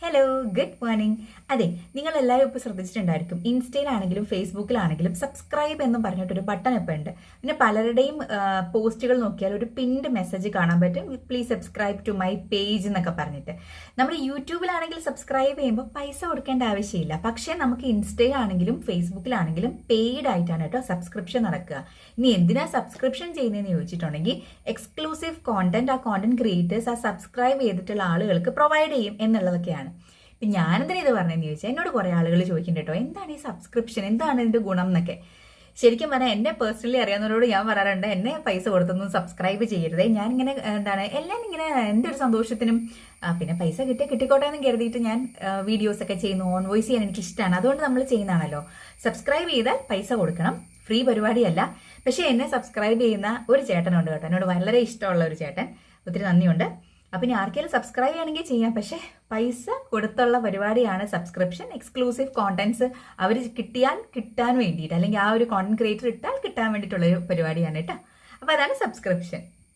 Hello good morning. അതെ, നിങ്ങൾ എല്ലാവരും ഇപ്പോൾ ശ്രദ്ധിച്ചിട്ടുണ്ടായിരിക്കും, ഇൻസ്റ്റയിലാണെങ്കിലും ഫേസ്ബുക്കിലാണെങ്കിലും സബ്സ്ക്രൈബ് എന്ന് പറഞ്ഞിട്ടൊരു ബട്ടൺ ഇപ്പോൾ ഉണ്ട്. പിന്നെ പലരുടെയും പോസ്റ്റുകൾ നോക്കിയാൽ ഒരു പിൻഡ് മെസ്സേജ് കാണാൻ പറ്റും, please subscribe to my page എന്നൊക്കെ പറഞ്ഞിട്ട്. നമ്മുടെ യൂട്യൂബിലാണെങ്കിൽ സബ്സ്ക്രൈബ് ചെയ്യുമ്പോൾ പൈസ കൊടുക്കേണ്ട ആവശ്യമില്ല. പക്ഷേ നമുക്ക് ഇൻസ്റ്റയിലാണെങ്കിലും ഫേസ്ബുക്കിലാണെങ്കിലും പെയ്ഡ് ആയിട്ടാണ് കേട്ടോ സബ്സ്ക്രിപ്ഷൻ നടക്കുക. ഇനി എന്തിനാ സബ്സ്ക്രിപ്ഷൻ ചെയ്യുന്നതെന്ന് ചോദിച്ചിട്ടുണ്ടെങ്കിൽ എക്സ്ക്ലൂസീവ് കോണ്ടന്റ് ആ കോണ്ടന്റ് ക്രിയേറ്റേഴ്സ് ആ സബ്സ്ക്രൈബ് ചെയ്തിട്ടുള്ള ആളുകൾക്ക് പ്രൊവൈഡ് ചെയ്യും എന്നുള്ളതൊക്കെയാണ്. ഇപ്പം ഞാനെന്തിനാ ഇത് പറഞ്ഞതെന്ന് ചോദിച്ചാൽ എന്നോട് കുറേ ആളുകൾ ചോദിക്കുന്നുണ്ട് കേട്ടോ, എന്താണ് ഈ സബ്സ്ക്രിപ്ഷൻ, എന്താണ് ഇതിൻ്റെ ഗുണം എന്നൊക്കെ. ശരിക്കും പറഞ്ഞാൽ എന്നെ പേഴ്സണലി അറിയാവുന്നവരോട് ഞാൻ പറയാറുണ്ട്, എന്നെ പൈസ കൊടുത്തൊന്നും സബ്സ്ക്രൈബ് ചെയ്യരുതേ. ഞാനിങ്ങനെ എല്ലാം ഇങ്ങനെ എൻ്റെ ഒരു സന്തോഷത്തിനും പിന്നെ പൈസ കിട്ടിക്കോട്ടെ എന്ന് കരുതിയിട്ട് ഞാൻ വീഡിയോസൊക്കെ ചെയ്യുന്നു. ഓൺ വോയിസ് ചെയ്യാൻ എനിക്ക് ഇഷ്ടമാണ്, അതുകൊണ്ട് നമ്മൾ ചെയ്യുന്നതാണല്ലോ. സബ്സ്ക്രൈബ് ചെയ്താൽ പൈസ കൊടുക്കണം, ഫ്രീ പരിപാടിയല്ല. പക്ഷേ എന്നെ സബ്സ്ക്രൈബ് ചെയ്യുന്ന ഒരു ചേട്ടനുണ്ട് കേട്ടോ, എന്നോട് വളരെ ഇഷ്ടമുള്ള ഒരു ചേട്ടൻ, ഒത്തിരി നന്ദിയുണ്ട്. അപ്പം ഇനി ആർക്കെങ്കിലും സബ്സ്ക്രൈബ് ചെയ്യണമെങ്കിൽ ചെയ്യാം, പക്ഷേ പൈസ കൊടുത്തുള്ള പരിപാടിയാണ് സബ്സ്ക്രിപ്ഷൻ. എക്സ്ക്ലൂസീവ് കോണ്ടന്റ്സ് അവർ കിട്ടാൻ വേണ്ടിയിട്ട്, അല്ലെങ്കിൽ ആ ഒരു കോണ്ടന്റ് ക്രിയേറ്റർ ഇട്ടാൽ കിട്ടാൻ വേണ്ടിയിട്ടുള്ളൊരു പരിപാടിയാണ് കേട്ടോ. അപ്പോൾ അതാണ് സബ്സ്ക്രിപ്ഷൻ.